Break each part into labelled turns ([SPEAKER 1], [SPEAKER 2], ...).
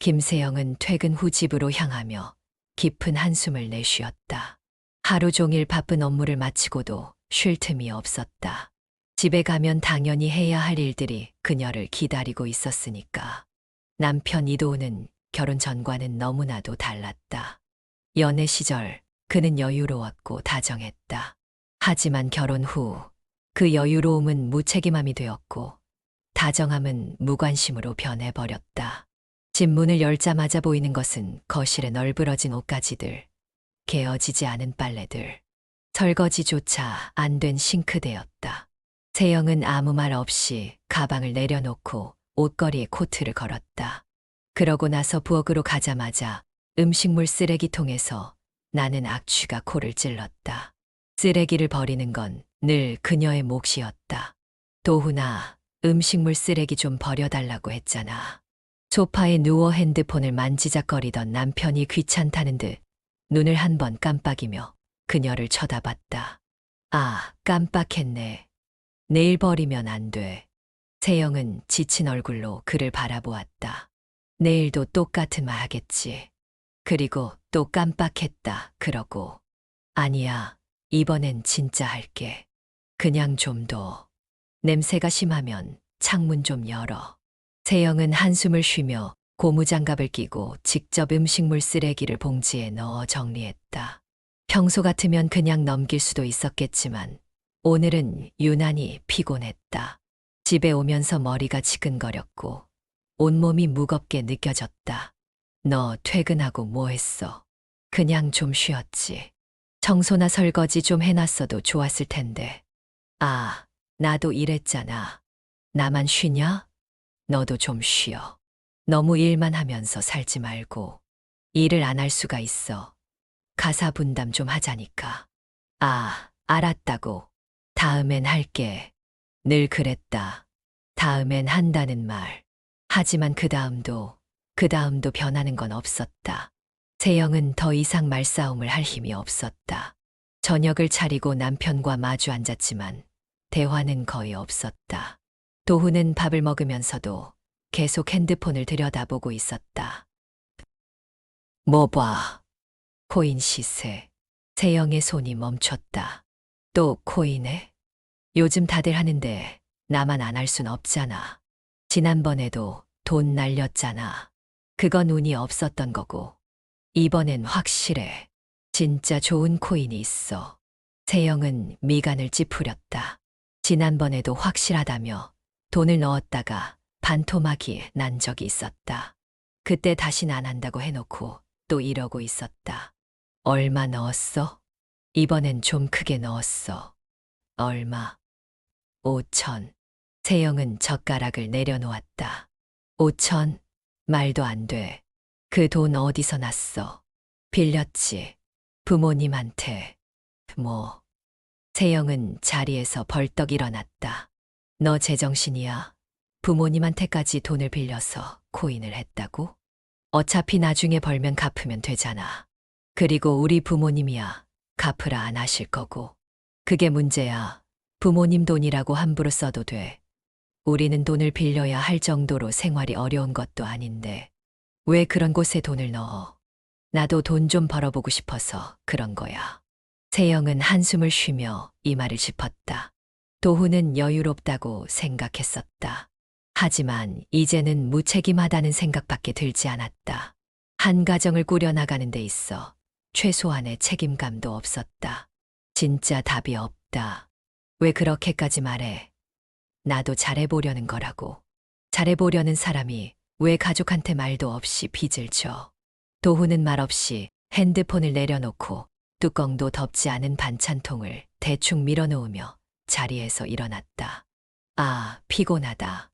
[SPEAKER 1] 김세영은 퇴근 후 집으로 향하며 깊은 한숨을 내쉬었다. 하루 종일 바쁜 업무를 마치고도 쉴 틈이 없었다. 집에 가면 당연히 해야 할 일들이 그녀를 기다리고 있었으니까. 남편 이도우는 결혼 전과는 너무나도 달랐다. 연애 시절 그는 여유로웠고 다정했다. 하지만 결혼 후 그 여유로움은 무책임함이 되었고 다정함은 무관심으로 변해버렸다. 집 문을 열자마자 보이는 것은 거실에 널브러진 옷가지들, 개어지지 않은 빨래들, 설거지조차 안 된 싱크대였다. 세영은 아무 말 없이 가방을 내려놓고 옷걸이에 코트를 걸었다. 그러고 나서 부엌으로 가자마자 음식물 쓰레기통에서 나는 악취가 코를 찔렀다. 쓰레기를 버리는 건 늘 그녀의 몫이었다. 도훈아, 음식물 쓰레기 좀 버려달라고 했잖아. 소파에 누워 핸드폰을 만지작거리던 남편이 귀찮다는 듯 눈을 한 번 깜빡이며 그녀를 쳐다봤다. 아, 깜빡했네. 내일 버리면 안 돼. 세영은 지친 얼굴로 그를 바라보았다. 내일도 똑같은 말 하겠지. 그리고 또 깜빡했다. 그러고. 아니야, 이번엔 진짜 할게. 그냥 좀 더. 냄새가 심하면 창문 좀 열어. 세영은 한숨을 쉬며 고무장갑을 끼고 직접 음식물 쓰레기를 봉지에 넣어 정리했다. 평소 같으면 그냥 넘길 수도 있었겠지만 오늘은 유난히 피곤했다. 집에 오면서 머리가 지근거렸고 온몸이 무겁게 느껴졌다. 너 퇴근하고 뭐 했어? 그냥 좀 쉬었지. 청소나 설거지 좀 해놨어도 좋았을 텐데. 아, 나도 일했잖아. 나만 쉬냐? 너도 좀 쉬어. 너무 일만 하면서 살지 말고. 일을 안 할 수가 있어. 가사 분담 좀 하자니까. 아, 알았다고. 다음엔 할게. 늘 그랬다. 다음엔 한다는 말. 하지만 그 다음도 변하는 건 없었다. 세영은 더 이상 말싸움을 할 힘이 없었다. 저녁을 차리고 남편과 마주 앉았지만 대화는 거의 없었다. 도훈은 밥을 먹으면서도 계속 핸드폰을 들여다보고 있었다. 뭐 봐. 코인 시세. 세영의 손이 멈췄다. 또 코인에? 요즘 다들 하는데 나만 안 할 순 없잖아. 지난번에도 돈 날렸잖아. 그건 운이 없었던 거고. 이번엔 확실해. 진짜 좋은 코인이 있어. 세영은 미간을 찌푸렸다. 지난번에도 확실하다며 돈을 넣었다가 반토막이 난 적이 있었다. 그때 다신 안 한다고 해놓고 또 이러고 있었다. 얼마 넣었어? 이번엔 좀 크게 넣었어. 얼마? 5천. 세영은 젓가락을 내려놓았다. 5천? 말도 안 돼. 그 돈 어디서 났어? 빌렸지. 부모님한테. 뭐. 세영은 자리에서 벌떡 일어났다. 너 제정신이야? 부모님한테까지 돈을 빌려서 코인을 했다고? 어차피 나중에 벌면 갚으면 되잖아. 그리고 우리 부모님이야. 갚으라 안 하실 거고. 그게 문제야. 부모님 돈이라고 함부로 써도 돼. 우리는 돈을 빌려야 할 정도로 생활이 어려운 것도 아닌데. 왜 그런 곳에 돈을 넣어? 나도 돈 좀 벌어보고 싶어서 그런 거야. 세영은 한숨을 쉬며 이 말을 짚었다. 도훈은 여유롭다고 생각했었다. 하지만 이제는 무책임하다는 생각밖에 들지 않았다. 한 가정을 꾸려나가는 데 있어 최소한의 책임감도 없었다. 진짜 답이 없다. 왜 그렇게까지 말해? 나도 잘해보려는 거라고. 잘해보려는 사람이 왜 가족한테 말도 없이 빚을 져? 도훈은 말없이 핸드폰을 내려놓고 뚜껑도 덮지 않은 반찬통을 대충 밀어놓으며 자리에서 일어났다. 아, 피곤하다.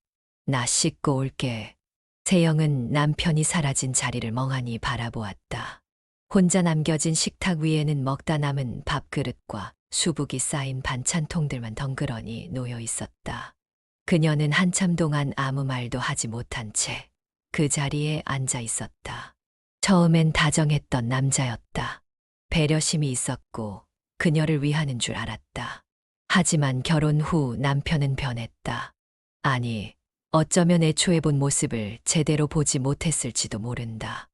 [SPEAKER 1] 나 씻고 올게. 세영은 남편이 사라진 자리를 멍하니 바라보았다. 혼자 남겨진 식탁 위에는 먹다 남은 밥그릇과 수북이 쌓인 반찬통들만 덩그러니 놓여 있었다. 그녀는 한참 동안 아무 말도 하지 못한 채 그 자리에 앉아 있었다. 처음엔 다정했던 남자였다. 배려심이 있었고 그녀를 위하는 줄 알았다. 하지만 결혼 후 남편은 변했다. 아니, 어쩌면 애초에 본 모습을 제대로 보지 못했을지도 모른다.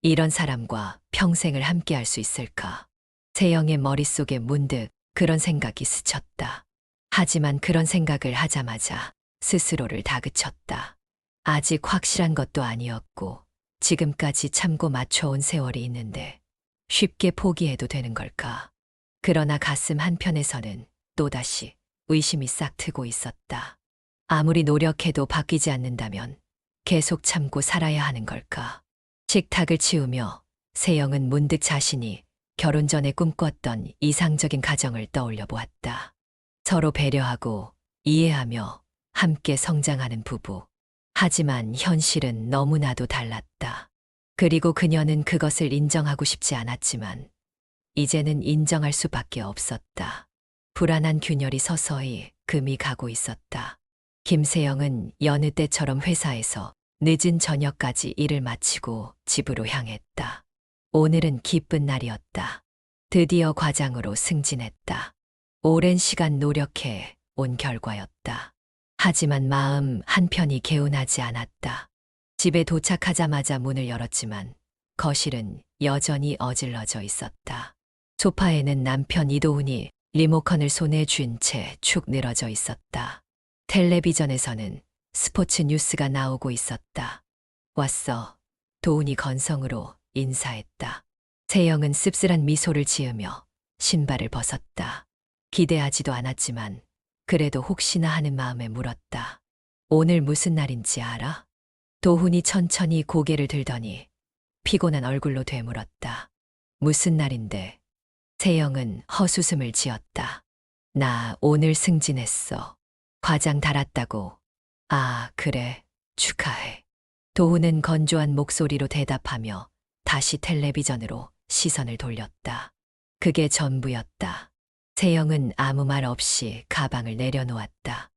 [SPEAKER 1] 이런 사람과 평생을 함께할 수 있을까? 세영의 머릿속에 문득 그런 생각이 스쳤다. 하지만 그런 생각을 하자마자 스스로를 다그쳤다. 아직 확실한 것도 아니었고 지금까지 참고 맞춰온 세월이 있는데 쉽게 포기해도 되는 걸까? 그러나 가슴 한편에서는 또다시 의심이 싹 트고 있었다. 아무리 노력해도 바뀌지 않는다면 계속 참고 살아야 하는 걸까? 식탁을 치우며 세영은 문득 자신이 결혼 전에 꿈꿨던 이상적인 가정을 떠올려 보았다. 서로 배려하고 이해하며 함께 성장하는 부부. 하지만 현실은 너무나도 달랐다. 그리고 그녀는 그것을 인정하고 싶지 않았지만 이제는 인정할 수밖에 없었다. 불안한 균열이 서서히 금이 가고 있었다. 김세영은 여느 때처럼 회사에서 늦은 저녁까지 일을 마치고 집으로 향했다. 오늘은 기쁜 날이었다. 드디어 과장으로 승진했다. 오랜 시간 노력해 온 결과였다. 하지만 마음 한편이 개운하지 않았다. 집에 도착하자마자 문을 열었지만 거실은 여전히 어질러져 있었다. 소파에는 남편 이도훈이 리모컨을 손에 쥔 채 축 늘어져 있었다. 텔레비전에서는 스포츠 뉴스가 나오고 있었다. 왔어. 도훈이 건성으로 인사했다. 세영은 씁쓸한 미소를 지으며 신발을 벗었다. 기대하지도 않았지만 그래도 혹시나 하는 마음에 물었다. 오늘 무슨 날인지 알아? 도훈이 천천히 고개를 들더니 피곤한 얼굴로 되물었다. 무슨 날인데? 세영은 헛웃음을 지었다. 나 오늘 승진했어. 과장 달았다고. 아, 그래. 축하해. 도훈은 건조한 목소리로 대답하며 다시 텔레비전으로 시선을 돌렸다. 그게 전부였다. 세영은 아무 말 없이 가방을 내려놓았다.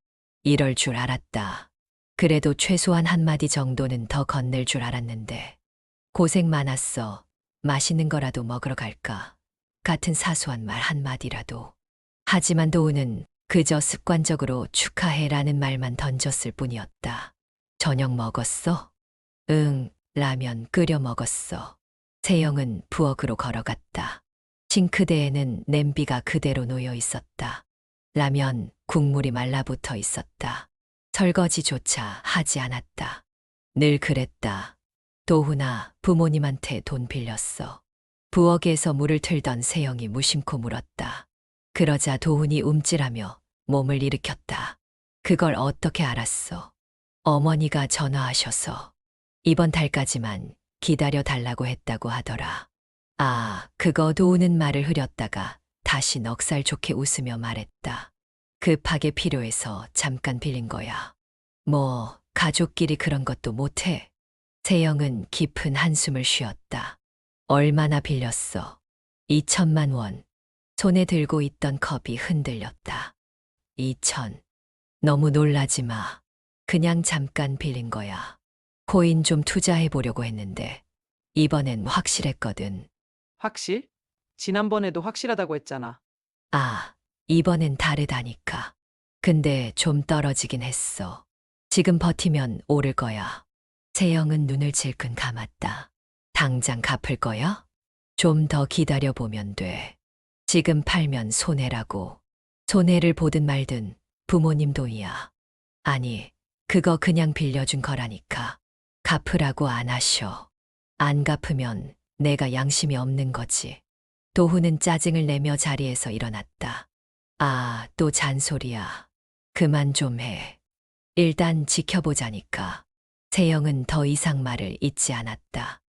[SPEAKER 1] 이럴 줄 알았다. 그래도 최소한 한마디 정도는 더 건넬 줄 알았는데. 고생 많았어. 맛있는 거라도 먹으러 갈까? 같은 사소한 말 한마디라도. 하지만 도훈은 그저 습관적으로 축하해라는 말만 던졌을 뿐이었다. 저녁 먹었어? 응, 라면 끓여 먹었어. 세영은 부엌으로 걸어갔다. 싱크대에는 냄비가 그대로 놓여 있었다. 라면 국물이 말라붙어 있었다. 설거지조차 하지 않았다. 늘 그랬다. 도훈아, 부모님한테 돈 빌렸어. 부엌에서 물을 틀던 세영이 무심코 물었다. 그러자 도훈이 움찔하며 몸을 일으켰다. 그걸 어떻게 알았어? 어머니가 전화하셔서 이번 달까지만 기다려 달라고 했다고 하더라. 아, 그거 도우는 말을 흐렸다가 다시 넉살 좋게 웃으며 말했다. 급하게 필요해서 잠깐 빌린 거야. 뭐, 가족끼리 그런 것도 못해. 세영은 깊은 한숨을 쉬었다. 얼마나 빌렸어? 2천만 원. 손에 들고 있던 컵이 흔들렸다. 2천. 너무 놀라지 마. 그냥 잠깐 빌린 거야. 코인 좀 투자해 보려고 했는데 이번엔 확실했거든.
[SPEAKER 2] 확실? 지난번에도 확실하다고 했잖아.
[SPEAKER 1] 아, 이번엔 다르다니까. 근데 좀 떨어지긴 했어. 지금 버티면 오를 거야. 세영은 눈을 질끈 감았다. 당장 갚을 거야? 좀 더 기다려보면 돼. 지금 팔면 손해라고. 손해를 보든 말든 부모님 돈이야. 아니, 그거 그냥 빌려준 거라니까. 갚으라고 안 하셔. 안 갚으면 내가 양심이 없는 거지. 도훈은 짜증을 내며 자리에서 일어났다. 아, 또 잔소리야. 그만 좀 해. 일단 지켜보자니까. 세영은 더 이상 말을 잇지 않았다.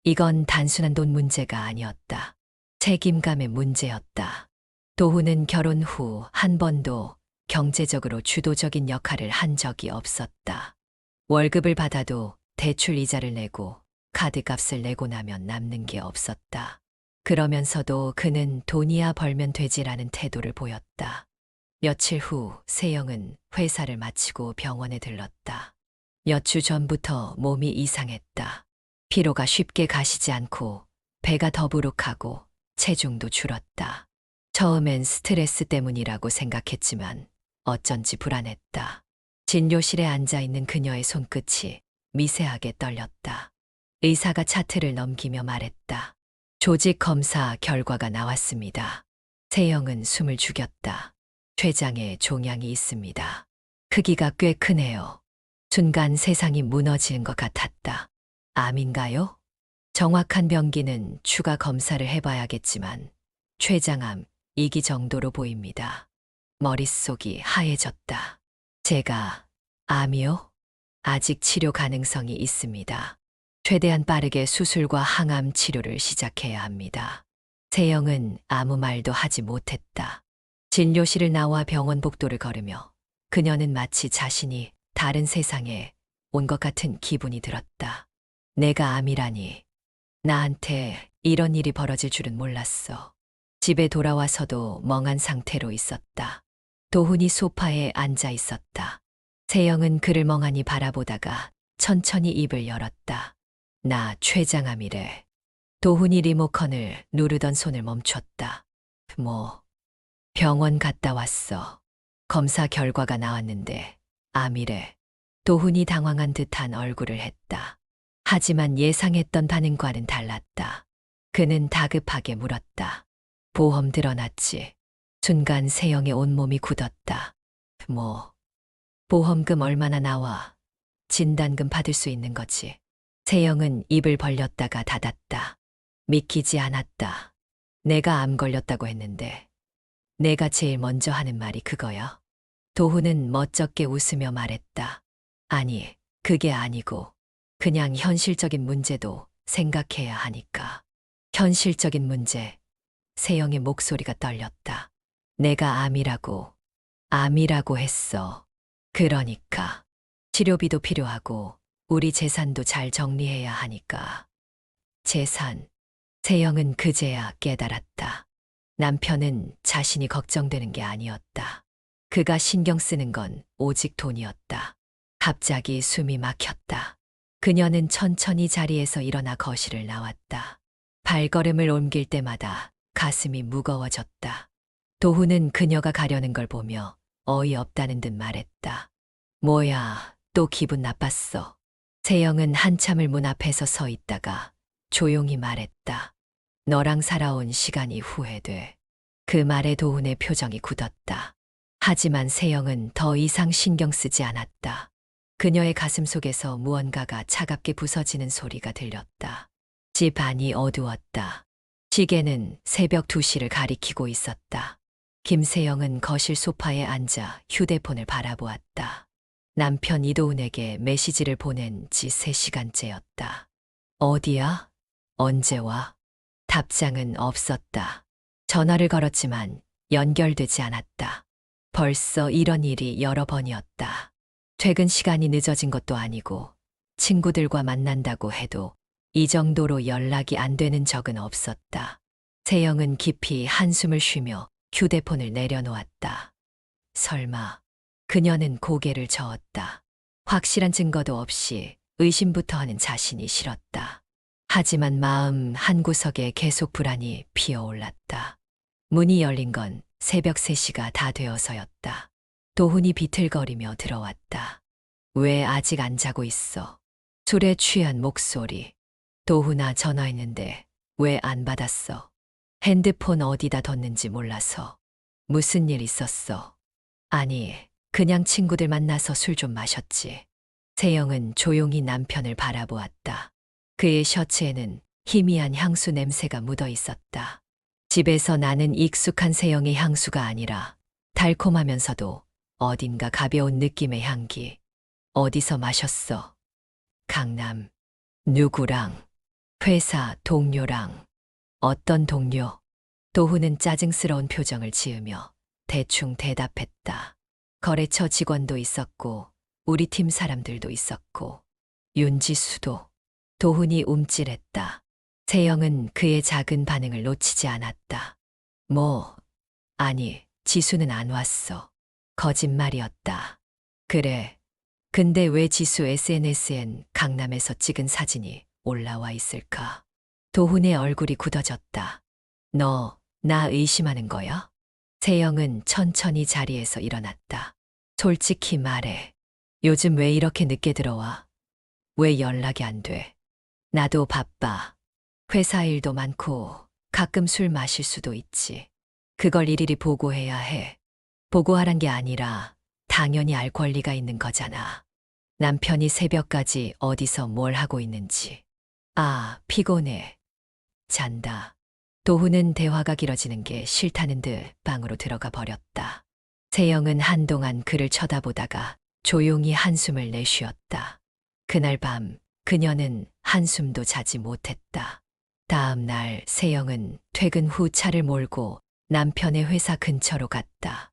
[SPEAKER 1] 이건 단순한 돈 문제가 아니었다. 책임감의 문제였다. 도훈은 결혼 후 한 번도 경제적으로 주도적인 역할을 한 적이 없었다. 월급을 받아도 대출 이자를 내고 카드값을 내고 나면 남는 게 없었다. 그러면서도 그는 돈이야 벌면 되지라는 태도를 보였다. 며칠 후 세영은 회사를 마치고 병원에 들렀다. 몇 주 전부터 몸이 이상했다. 피로가 쉽게 가시지 않고 배가 더부룩하고 체중도 줄었다. 처음엔 스트레스 때문이라고 생각했지만 어쩐지 불안했다. 진료실에 앉아 있는 그녀의 손끝이 미세하게 떨렸다. 의사가 차트를 넘기며 말했다. 조직 검사 결과가 나왔습니다. 세영은 숨을 죽였다. 췌장에 종양이 있습니다. 크기가 꽤 크네요. 순간 세상이 무너지는 것 같았다. 암인가요? 정확한 병기는 추가 검사를 해봐야겠지만 췌장암 2기 정도로 보입니다. 머릿속이 하얘졌다. 제가 암이요? 아직 치료 가능성이 있습니다. 최대한 빠르게 수술과 항암 치료를 시작해야 합니다. 세영은 아무 말도 하지 못했다. 진료실을 나와 병원 복도를 걸으며 그녀는 마치 자신이 다른 세상에 온 것 같은 기분이 들었다. 내가 암이라니. 나한테 이런 일이 벌어질 줄은 몰랐어. 집에 돌아와서도 멍한 상태로 있었다. 도훈이 소파에 앉아 있었다. 세영은 그를 멍하니 바라보다가 천천히 입을 열었다. 나 췌장암이래. 도훈이 리모컨을 누르던 손을 멈췄다. 병원 갔다 왔어. 검사 결과가 나왔는데 암이래. 도훈이 당황한 듯한 얼굴을 했다. 하지만 예상했던 반응과는 달랐다. 그는 다급하게 물었다. 보험 들어놨지? 순간 세영의 온몸이 굳었다. 보험금 얼마나 나와? 진단금 받을 수 있는 거지. 세영은 입을 벌렸다가 닫았다. 믿기지 않았다. 내가 암 걸렸다고 했는데 내가 제일 먼저 하는 말이 그거야. 도훈은 멋쩍게 웃으며 말했다. 아니, 그게 아니고 그냥 현실적인 문제도 생각해야 하니까. 현실적인 문제. 세영의 목소리가 떨렸다. 내가 암이라고 했어. 그러니까 치료비도 필요하고 우리 재산도 잘 정리해야 하니까. 재산. 세영은 그제야 깨달았다. 남편은 자신이 걱정되는 게 아니었다. 그가 신경 쓰는 건 오직 돈이었다. 갑자기 숨이 막혔다. 그녀는 천천히 자리에서 일어나 거실을 나왔다. 발걸음을 옮길 때마다 가슴이 무거워졌다. 도훈은 그녀가 가려는 걸 보며 어이없다는 듯 말했다. 뭐야, 또 기분 나빴어. 세영은 한참을 문 앞에서 서 있다가 조용히 말했다. 너랑 살아온 시간이 후회돼. 그 말에 도훈의 표정이 굳었다. 하지만 세영은 더 이상 신경 쓰지 않았다. 그녀의 가슴 속에서 무언가가 차갑게 부서지는 소리가 들렸다. 집 안이 어두웠다. 시계는 새벽 2시를 가리키고 있었다. 김세영은 거실 소파에 앉아 휴대폰을 바라보았다. 남편 이도훈에게 메시지를 보낸 지 3시간째였다. 어디야? 언제 와? 답장은 없었다. 전화를 걸었지만 연결되지 않았다. 벌써 이런 일이 여러 번이었다. 퇴근 시간이 늦어진 것도 아니고 친구들과 만난다고 해도 이 정도로 연락이 안 되는 적은 없었다. 세영은 깊이 한숨을 쉬며 휴대폰을 내려놓았다. 설마. 그녀는 고개를 저었다. 확실한 증거도 없이 의심부터 하는 자신이 싫었다. 하지만 마음 한구석에 계속 불안이 피어올랐다. 문이 열린 건 새벽 3시가 다 되어서였다. 도훈이 비틀거리며 들어왔다. 왜 아직 안 자고 있어? 술에 취한 목소리. 도훈아, 전화했는데 왜 안 받았어? 핸드폰 어디다 뒀는지 몰라서. 무슨 일 있었어? 아니, 그냥 친구들 만나서 술 좀 마셨지. 세영은 조용히 남편을 바라보았다. 그의 셔츠에는 희미한 향수 냄새가 묻어 있었다. 집에서 나는 익숙한 세영의 향수가 아니라 달콤하면서도 어딘가 가벼운 느낌의 향기. 어디서 마셨어? 강남. 누구랑? 회사 동료랑. 어떤 동료? 도훈은 짜증스러운 표정을 지으며 대충 대답했다. 거래처 직원도 있었고 우리 팀 사람들도 있었고 윤지수도. 도훈이 움찔했다. 세영은 그의 작은 반응을 놓치지 않았다. 아니, 지수는 안 왔어. 거짓말이었다. 그래. 근데 왜 지수 SNS엔 강남에서 찍은 사진이 올라와 있을까? 도훈의 얼굴이 굳어졌다. 너, 나 의심하는 거야? 세영은 천천히 자리에서 일어났다. 솔직히 말해. 요즘 왜 이렇게 늦게 들어와? 왜 연락이 안 돼? 나도 바빠. 회사 일도 많고 가끔 술 마실 수도 있지. 그걸 일일이 보고해야 해. 보고하란 게 아니라 당연히 알 권리가 있는 거잖아. 남편이 새벽까지 어디서 뭘 하고 있는지. 아, 피곤해. 잔다. 도훈은 대화가 길어지는 게 싫다는 듯 방으로 들어가 버렸다. 세영은 한동안 그를 쳐다보다가 조용히 한숨을 내쉬었다. 그날 밤 그녀는 한숨도 자지 못했다. 다음 날 세영은 퇴근 후 차를 몰고 남편의 회사 근처로 갔다.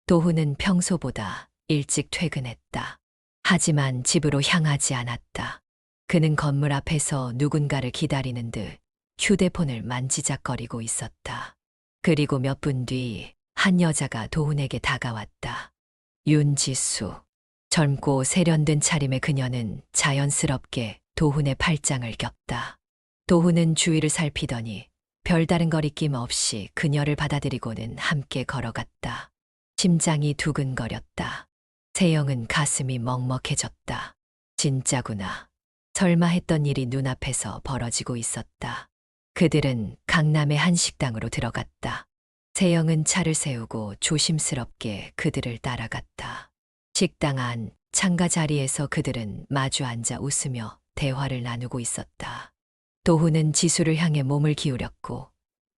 [SPEAKER 1] 도훈은 평소보다 일찍 퇴근했다. 하지만 집으로 향하지 않았다. 그는 건물 앞에서 누군가를 기다리는 듯 휴대폰을 만지작거리고 있었다. 그리고 몇 분 뒤 한 여자가 도훈에게 다가왔다. 윤지수. 젊고 세련된 차림의 그녀는 자연스럽게 도훈의 팔짱을 꼈다. 도훈은 주위를 살피더니 별다른 거리낌 없이 그녀를 받아들이고는 함께 걸어갔다. 심장이 두근거렸다. 세영은 가슴이 먹먹해졌다. 진짜구나. 설마 했던 일이 눈앞에서 벌어지고 있었다. 그들은 강남의 한 식당으로 들어갔다. 세영은 차를 세우고 조심스럽게 그들을 따라갔다. 식당 안 창가 자리에서 그들은 마주 앉아 웃으며 대화를 나누고 있었다. 도훈은 지수를 향해 몸을 기울였고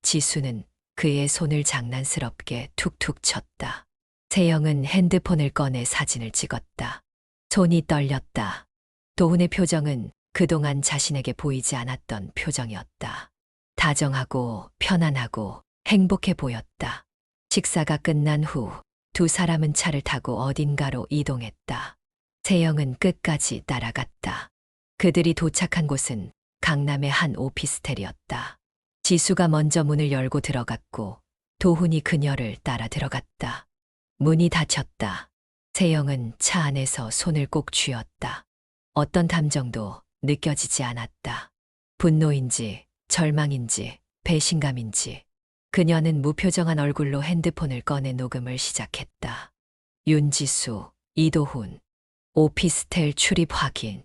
[SPEAKER 1] 지수는 그의 손을 장난스럽게 툭툭 쳤다. 세영은 핸드폰을 꺼내 사진을 찍었다. 손이 떨렸다. 도훈의 표정은 그동안 자신에게 보이지 않았던 표정이었다. 다정하고 편안하고 행복해 보였다. 식사가 끝난 후 두 사람은 차를 타고 어딘가로 이동했다. 세영은 끝까지 따라갔다. 그들이 도착한 곳은 강남의 한 오피스텔이었다. 지수가 먼저 문을 열고 들어갔고 도훈이 그녀를 따라 들어갔다. 문이 닫혔다. 세영은 차 안에서 손을 꼭 쥐었다. 어떤 감정도 느껴지지 않았다. 분노인지 절망인지 배신감인지 그녀는 무표정한 얼굴로 핸드폰을 꺼내 녹음을 시작했다. 윤지수, 이도훈, 오피스텔 출입 확인.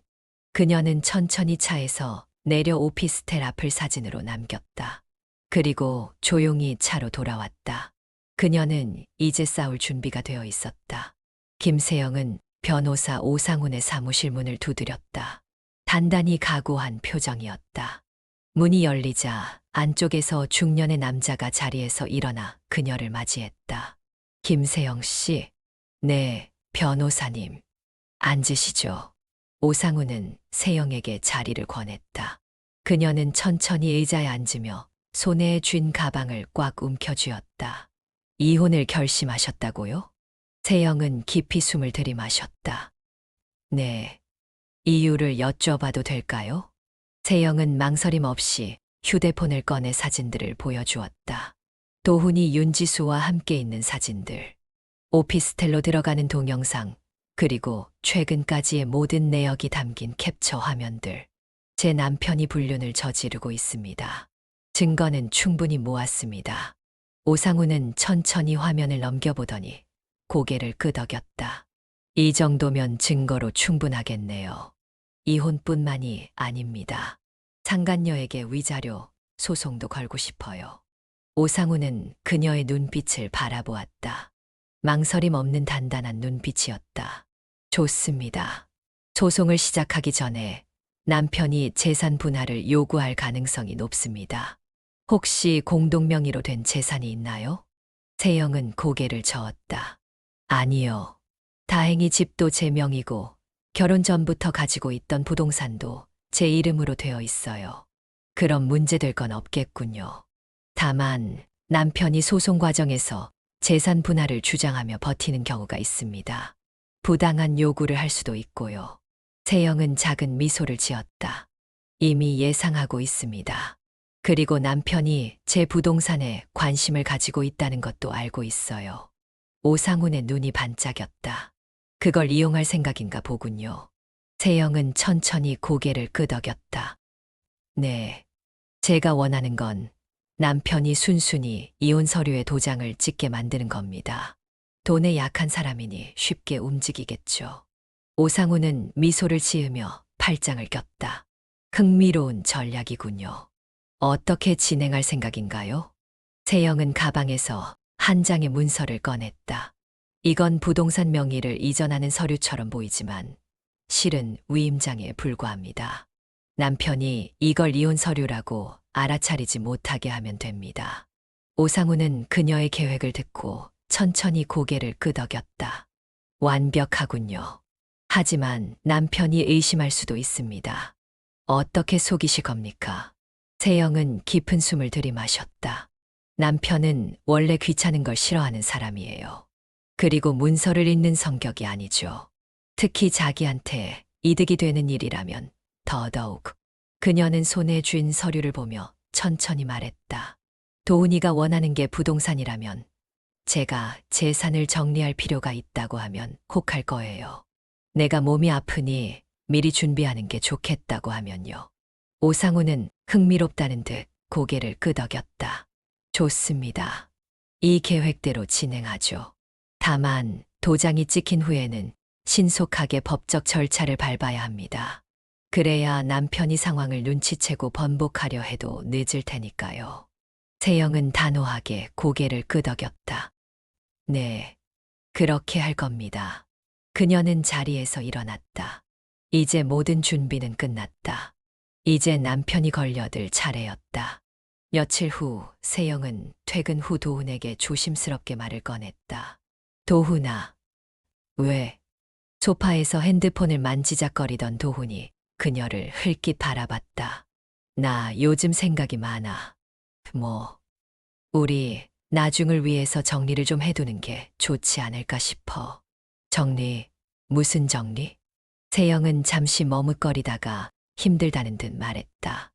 [SPEAKER 1] 그녀는 천천히 차에서 내려 오피스텔 앞을 사진으로 남겼다. 그리고 조용히 차로 돌아왔다. 그녀는 이제 싸울 준비가 되어 있었다. 김세영은 변호사 오상훈의 사무실 문을 두드렸다. 단단히 각오한 표정이었다. 문이 열리자 안쪽에서 중년의 남자가 자리에서 일어나 그녀를 맞이했다. 김세영 씨. 네, 변호사님. 앉으시죠. 오상훈은 세영에게 자리를 권했다. 그녀는 천천히 의자에 앉으며 손에 쥔 가방을 꽉 움켜쥐었다. 이혼을 결심하셨다고요? 세영은 깊이 숨을 들이마셨다. 네. 이유를 여쭤봐도 될까요? 세영은 망설임 없이 휴대폰을 꺼내 사진들을 보여주었다. 도훈이 윤지수와 함께 있는 사진들, 오피스텔로 들어가는 동영상, 그리고 최근까지의 모든 내역이 담긴 캡처 화면들. 제 남편이 불륜을 저지르고 있습니다. 증거는 충분히 모았습니다. 오상훈은 천천히 화면을 넘겨보더니 고개를 끄덕였다. 이 정도면 증거로 충분하겠네요. 이혼뿐만이 아닙니다. 상간녀에게 위자료, 소송도 걸고 싶어요. 오상훈은 그녀의 눈빛을 바라보았다. 망설임 없는 단단한 눈빛이었다. 좋습니다. 소송을 시작하기 전에 남편이 재산 분할을 요구할 가능성이 높습니다. 혹시 공동명의로 된 재산이 있나요? 세영은 고개를 저었다. 아니요. 다행히 집도 제 명의고 결혼 전부터 가지고 있던 부동산도 제 이름으로 되어 있어요. 그럼 문제될 건 없겠군요. 다만 남편이 소송 과정에서 재산 분할을 주장하며 버티는 경우가 있습니다. 부당한 요구를 할 수도 있고요. 세영은 작은 미소를 지었다. 이미 예상하고 있습니다. 그리고 남편이 제 부동산에 관심을 가지고 있다는 것도 알고 있어요. 오상훈의 눈이 반짝였다. 그걸 이용할 생각인가 보군요. 세영은 천천히 고개를 끄덕였다. 네. 제가 원하는 건 남편이 순순히 이혼 서류에 도장을 찍게 만드는 겁니다. 돈에 약한 사람이니 쉽게 움직이겠죠. 오상우는 미소를 지으며 팔짱을 꼈다. 흥미로운 전략이군요. 어떻게 진행할 생각인가요? 세영은 가방에서 한 장의 문서를 꺼냈다. 이건 부동산 명의를 이전하는 서류처럼 보이지만 실은 위임장에 불과합니다. 남편이 이걸 이혼 서류라고 알아차리지 못하게 하면 됩니다. 오상우는 그녀의 계획을 듣고 천천히 고개를 끄덕였다. 완벽하군요. 하지만 남편이 의심할 수도 있습니다. 어떻게 속이실 겁니까? 세영은 깊은 숨을 들이마셨다. 남편은 원래 귀찮은 걸 싫어하는 사람이에요. 그리고 문서를 읽는 성격이 아니죠. 특히 자기한테 이득이 되는 일이라면 더더욱. 그녀는 손에 쥔 서류를 보며 천천히 말했다. 도훈이가 원하는 게 부동산이라면 제가 재산을 정리할 필요가 있다고 하면 혹할 거예요. 내가 몸이 아프니 미리 준비하는 게 좋겠다고 하면요. 오상우는 흥미롭다는 듯 고개를 끄덕였다. 좋습니다. 이 계획대로 진행하죠. 다만 도장이 찍힌 후에는 신속하게 법적 절차를 밟아야 합니다. 그래야 남편이 상황을 눈치채고 번복하려 해도 늦을 테니까요. 세영은 단호하게 고개를 끄덕였다. 네, 그렇게 할 겁니다. 그녀는 자리에서 일어났다. 이제 모든 준비는 끝났다. 이제 남편이 걸려들 차례였다. 며칠 후 세영은 퇴근 후 도훈에게 조심스럽게 말을 꺼냈다. 도훈아. 왜? 소파에서 핸드폰을 만지작거리던 도훈이 그녀를 흘낏 바라봤다. 나 요즘 생각이 많아. 뭐, 우리 나중을 위해서 정리를 좀 해두는 게 좋지 않을까 싶어. 정리, 무슨 정리? 세영은 잠시 머뭇거리다가 힘들다는 듯 말했다.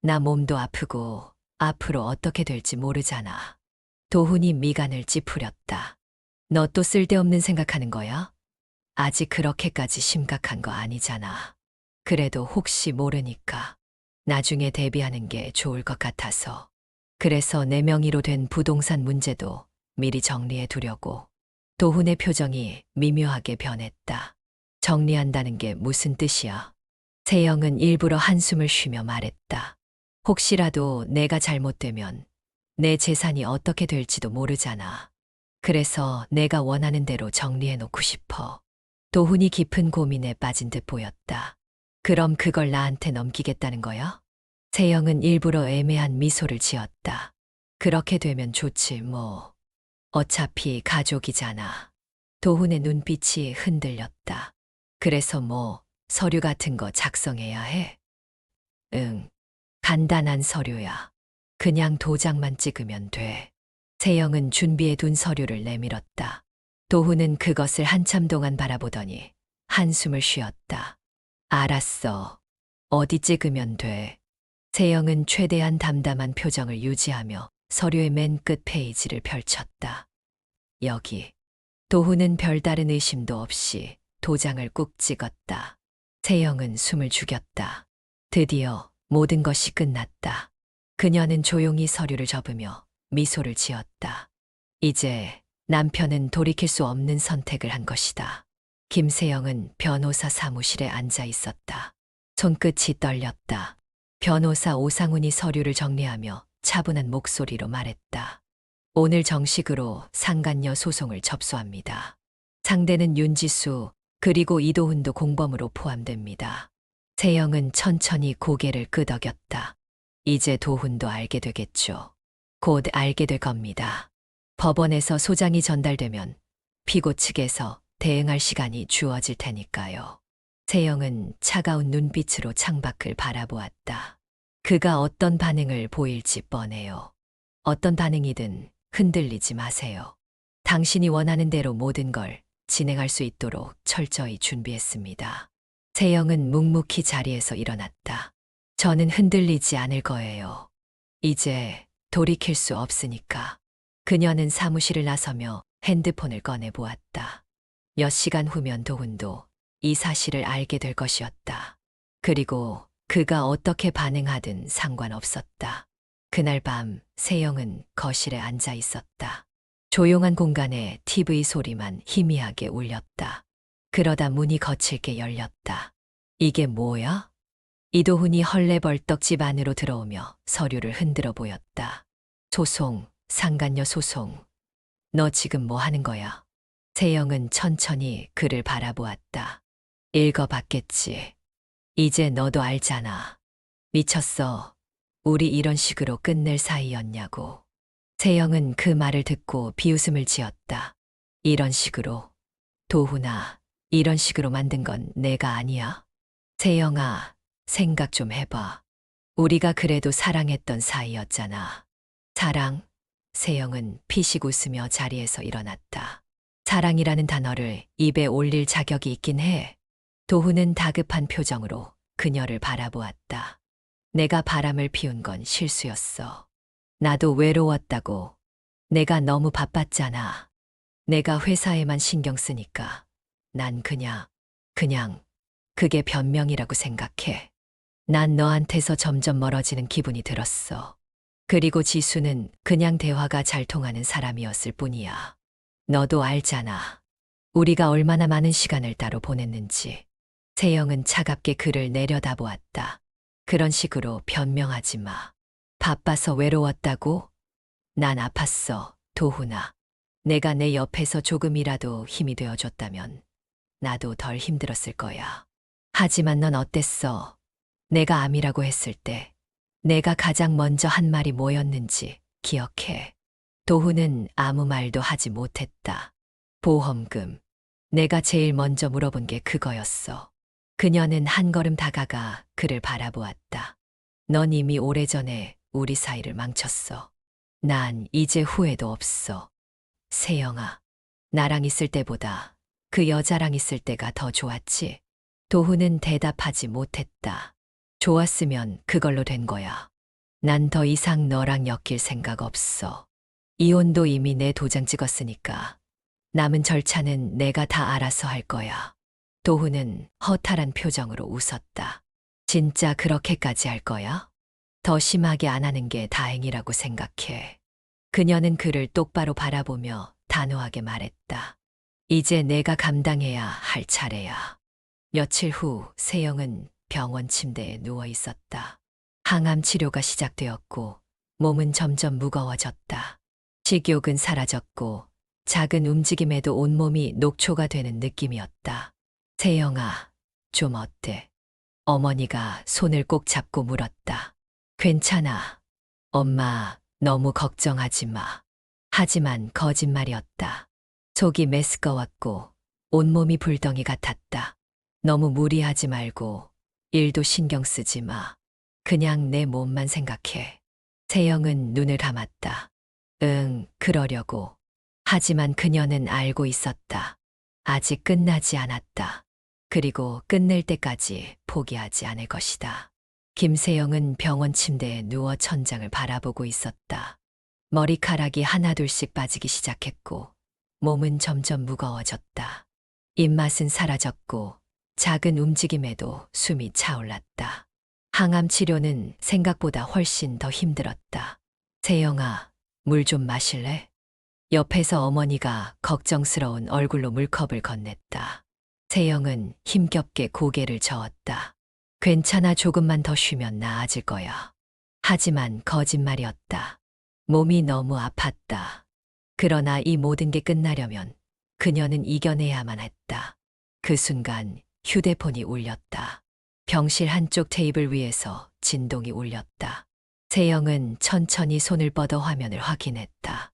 [SPEAKER 1] 나 몸도 아프고 앞으로 어떻게 될지 모르잖아. 도훈이 미간을 찌푸렸다. 너 또 쓸데없는 생각하는 거야? 아직 그렇게까지 심각한 거 아니잖아. 그래도 혹시 모르니까 나중에 대비하는 게 좋을 것 같아서. 그래서 내 명의로 된 부동산 문제도 미리 정리해 두려고. 도훈의 표정이 미묘하게 변했다. 정리한다는 게 무슨 뜻이야? 세영은 일부러 한숨을 쉬며 말했다. 혹시라도 내가 잘못되면 내 재산이 어떻게 될지도 모르잖아. 그래서 내가 원하는 대로 정리해 놓고 싶어. 도훈이 깊은 고민에 빠진 듯 보였다. 그럼 그걸 나한테 넘기겠다는 거야? 세영은 일부러 애매한 미소를 지었다. 그렇게 되면 좋지 뭐. 어차피 가족이잖아. 도훈의 눈빛이 흔들렸다. 그래서 뭐 서류 같은 거 작성해야 해? 응. 간단한 서류야. 그냥 도장만 찍으면 돼. 세영은 준비해 둔 서류를 내밀었다. 도훈은 그것을 한참 동안 바라보더니 한숨을 쉬었다. 알았어. 어디 찍으면 돼? 세영은 최대한 담담한 표정을 유지하며 서류의 맨 끝 페이지를 펼쳤다. 여기. 도훈은 별다른 의심도 없이 도장을 꾹 찍었다. 세영은 숨을 죽였다. 드디어 모든 것이 끝났다. 그녀는 조용히 서류를 접으며 미소를 지었다. 이제 남편은 돌이킬 수 없는 선택을 한 것이다. 김세영은 변호사 사무실에 앉아 있었다. 손끝이 떨렸다. 변호사 오상훈이 서류를 정리하며 차분한 목소리로 말했다. 오늘 정식으로 상간녀 소송을 접수합니다. 상대는 윤지수 그리고 이도훈도 공범으로 포함됩니다. 세영은 천천히 고개를 끄덕였다. 이제 도훈도 알게 되겠죠. 곧 알게 될 겁니다. 법원에서 소장이 전달되면 피고 측에서 대응할 시간이 주어질 테니까요. 세영은 차가운 눈빛으로 창밖을 바라보았다. 그가 어떤 반응을 보일지 뻔해요. 어떤 반응이든 흔들리지 마세요. 당신이 원하는 대로 모든 걸 진행할 수 있도록 철저히 준비했습니다. 세영은 묵묵히 자리에서 일어났다. 저는 흔들리지 않을 거예요. 이제 돌이킬 수 없으니까. 그녀는 사무실을 나서며 핸드폰을 꺼내 보았다. 몇 시간 후면 도훈도 이 사실을 알게 될 것이었다. 그리고 그가 어떻게 반응하든 상관없었다. 그날 밤 세영은 거실에 앉아 있었다. 조용한 공간에 TV 소리만 희미하게 울렸다. 그러다 문이 거칠게 열렸다. 이게 뭐야? 이도훈이 헐레벌떡 집 안으로 들어오며 서류를 흔들어 보였다. 소송, 상간녀 소송. 너 지금 뭐 하는 거야? 세영은 천천히 그를 바라보았다. 읽어봤겠지. 이제 너도 알잖아. 미쳤어. 우리 이런 식으로 끝낼 사이였냐고. 세영은 그 말을 듣고 비웃음을 지었다. 이런 식으로. 도훈아, 이런 식으로 만든 건 내가 아니야. 세영아, 생각 좀 해봐. 우리가 그래도 사랑했던 사이였잖아. 사랑? 세영은 피식 웃으며 자리에서 일어났다. 사랑이라는 단어를 입에 올릴 자격이 있긴 해. 도훈은 다급한 표정으로 그녀를 바라보았다. 내가 바람을 피운 건 실수였어. 나도 외로웠다고. 내가 너무 바빴잖아. 내가 회사에만 신경 쓰니까. 난 그냥, 그게 변명이라고 생각해. 난 너한테서 점점 멀어지는 기분이 들었어. 그리고 지수는 그냥 대화가 잘 통하는 사람이었을 뿐이야. 너도 알잖아. 우리가 얼마나 많은 시간을 따로 보냈는지. 세영은 차갑게 그를 내려다보았다. 그런 식으로 변명하지 마. 바빠서 외로웠다고? 난 아팠어, 도훈아. 내가 내 옆에서 조금이라도 힘이 되어줬다면 나도 덜 힘들었을 거야. 하지만 넌 어땠어? 내가 암이라고 했을 때 내가 가장 먼저 한 말이 뭐였는지 기억해. 도훈은 아무 말도 하지 못했다. 보험금. 내가 제일 먼저 물어본 게 그거였어. 그녀는 한 걸음 다가가 그를 바라보았다. 넌 이미 오래전에 우리 사이를 망쳤어. 난 이제 후회도 없어. 세영아, 나랑 있을 때보다 그 여자랑 있을 때가 더 좋았지? 도훈은 대답하지 못했다. 좋았으면 그걸로 된 거야. 난 더 이상 너랑 엮일 생각 없어. 이혼도 이미 내 도장 찍었으니까 남은 절차는 내가 다 알아서 할 거야. 도훈은 허탈한 표정으로 웃었다. 진짜 그렇게까지 할 거야? 더 심하게 안 하는 게 다행이라고 생각해. 그녀는 그를 똑바로 바라보며 단호하게 말했다. 이제 내가 감당해야 할 차례야. 며칠 후 세영은 병원 침대에 누워 있었다. 항암 치료가 시작되었고 몸은 점점 무거워졌다. 식욕은 사라졌고 작은 움직임에도 온몸이 녹초가 되는 느낌이었다. 세영아, 좀 어때? 어머니가 손을 꼭 잡고 물었다. 괜찮아. 엄마, 너무 걱정하지 마. 하지만 거짓말이었다. 속이 메스꺼웠고 온몸이 불덩이 같았다. 너무 무리하지 말고 일도 신경 쓰지 마. 그냥 내 몸만 생각해. 세영은 눈을 감았다. 응, 그러려고. 하지만 그녀는 알고 있었다. 아직 끝나지 않았다. 그리고 끝낼 때까지 포기하지 않을 것이다. 김세영은 병원 침대에 누워 천장을 바라보고 있었다. 머리카락이 하나둘씩 빠지기 시작했고 몸은 점점 무거워졌다. 입맛은 사라졌고 작은 움직임에도 숨이 차올랐다. 항암 치료는 생각보다 훨씬 더 힘들었다. 세영아, 물 좀 마실래? 옆에서 어머니가 걱정스러운 얼굴로 물컵을 건넸다. 세영은 힘겹게 고개를 저었다. 괜찮아, 조금만 더 쉬면 나아질 거야. 하지만 거짓말이었다. 몸이 너무 아팠다. 그러나 이 모든 게 끝나려면 그녀는 이겨내야만 했다. 그 순간 휴대폰이 울렸다. 병실 한쪽 테이블 위에서 진동이 울렸다. 세영은 천천히 손을 뻗어 화면을 확인했다.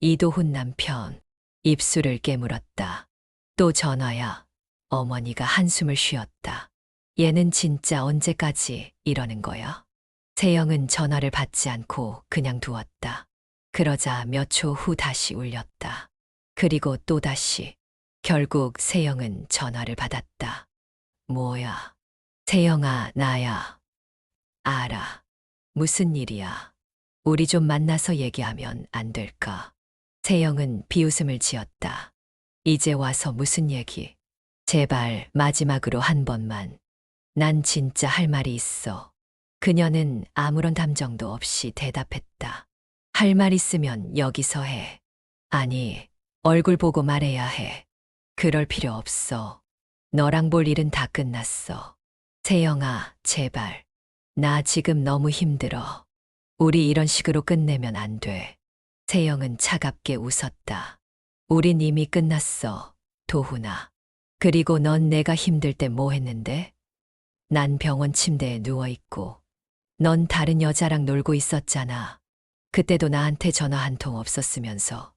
[SPEAKER 1] 이도훈 남편. 입술을 깨물었다. 또 전화야. 어머니가 한숨을 쉬었다. 얘는 진짜 언제까지 이러는 거야? 세영은 전화를 받지 않고 그냥 두었다. 그러자 몇 초 후 다시 울렸다. 그리고 또다시. 결국 세영은 전화를 받았다. 뭐야? 세영아, 나야. 알아. 무슨 일이야? 우리 좀 만나서 얘기하면 안 될까? 세영은 비웃음을 지었다. 이제 와서 무슨 얘기? 제발 마지막으로 한 번만. 난 진짜 할 말이 있어. 그녀는 아무런 감정도 없이 대답했다. 할 말 있으면 여기서 해. 아니, 얼굴 보고 말해야 해. 그럴 필요 없어. 너랑 볼 일은 다 끝났어. 세영아, 제발. 나 지금 너무 힘들어. 우리 이런 식으로 끝내면 안 돼. 세영은 차갑게 웃었다. 우린 이미 끝났어, 도훈아. 그리고 넌 내가 힘들 때 뭐 했는데? 난 병원 침대에 누워있고, 넌 다른 여자랑 놀고 있었잖아. 그때도 나한테 전화 한 통 없었으면서.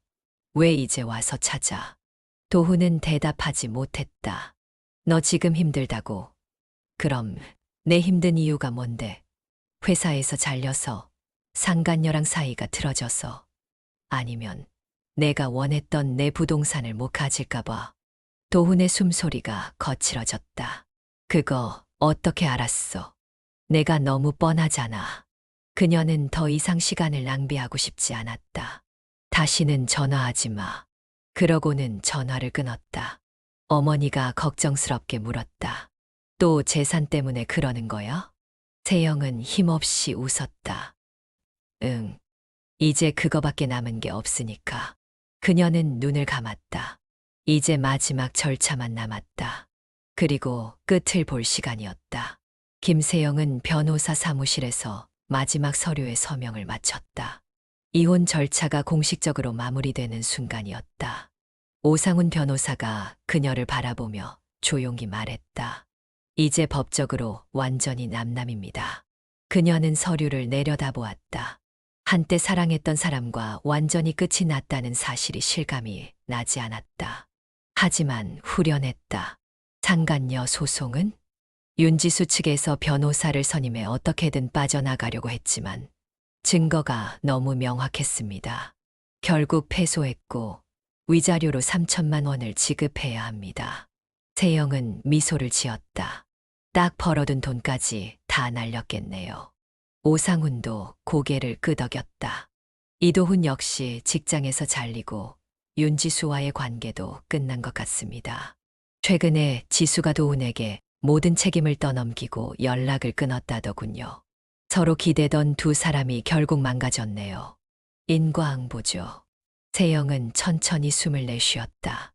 [SPEAKER 1] 왜 이제 와서 찾아? 도훈은 대답하지 못했다. 너 지금 힘들다고. 그럼 내 힘든 이유가 뭔데? 회사에서 잘려서, 상간녀랑 사이가 틀어져서, 아니면 내가 원했던 내 부동산을 못 가질까봐. 도훈의 숨소리가 거칠어졌다. 그거 어떻게 알았어? 내가 너무 뻔하잖아. 그녀는 더 이상 시간을 낭비하고 싶지 않았다. 다시는 전화하지 마. 그러고는 전화를 끊었다. 어머니가 걱정스럽게 물었다. 또 재산 때문에 그러는 거야? 세영은 힘없이 웃었다. 응. 이제 그거밖에 남은 게 없으니까. 그녀는 눈을 감았다. 이제 마지막 절차만 남았다. 그리고 끝을 볼 시간이었다. 김세영은 변호사 사무실에서 마지막 서류에 서명을 마쳤다. 이혼 절차가 공식적으로 마무리되는 순간이었다. 오상훈 변호사가 그녀를 바라보며 조용히 말했다. 이제 법적으로 완전히 남남입니다. 그녀는 서류를 내려다보았다. 한때 사랑했던 사람과 완전히 끝이 났다는 사실이 실감이 나지 않았다. 하지만 후련했다. 상간녀 소송은? 윤지수 측에서 변호사를 선임해 어떻게든 빠져나가려고 했지만 증거가 너무 명확했습니다. 결국 패소했고 위자료로 3천만 원을 지급해야 합니다. 세영은 미소를 지었다. 딱 벌어둔 돈까지 다 날렸겠네요. 오상훈도 고개를 끄덕였다. 이도훈 역시 직장에서 잘리고 윤지수와의 관계도 끝난 것 같습니다. 최근에 지수가 도훈에게 모든 책임을 떠넘기고 연락을 끊었다더군요. 서로 기대던 두 사람이 결국 망가졌네요. 인과응보죠. 세영은 천천히 숨을 내쉬었다.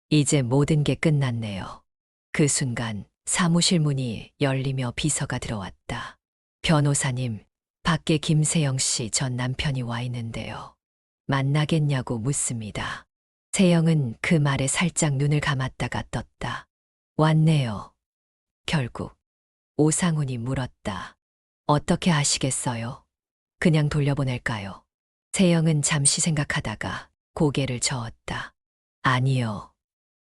[SPEAKER 1] 이제 모든 게 끝났네요. 그 순간 사무실 문이 열리며 비서가 들어왔다. 변호사님, 밖에 김세영 씨 전 남편이 와 있는데요. 만나겠냐고 묻습니다. 세영은 그 말에 살짝 눈을 감았다가 떴다. 왔네요. 결국 오상훈이 물었다. 어떻게 하시겠어요? 그냥 돌려보낼까요? 세영은 잠시 생각하다가 고개를 저었다. 아니요.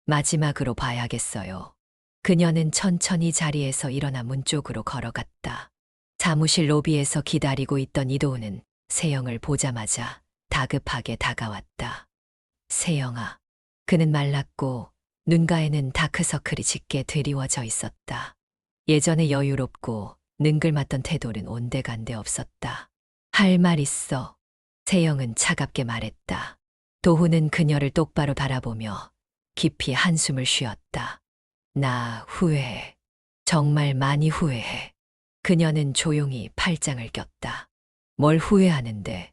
[SPEAKER 1] 마지막으로 봐야겠어요. 그녀는 천천히 자리에서 일어나 문 쪽으로 걸어갔다. 사무실 로비에서 기다리고 있던 이도훈은 세영을 보자마자 다급하게 다가왔다. 세영아. 그는 말랐고 눈가에는 다크서클이 짙게 드리워져 있었다. 예전에 여유롭고 능글맞던 태도는 온데간데 없었다. 할 말 있어. 세영은 차갑게 말했다. 도훈은 그녀를 똑바로 바라보며 깊이 한숨을 쉬었다. 나 후회해. 정말 많이 후회해. 그녀는 조용히 팔짱을 꼈다. 뭘 후회하는데?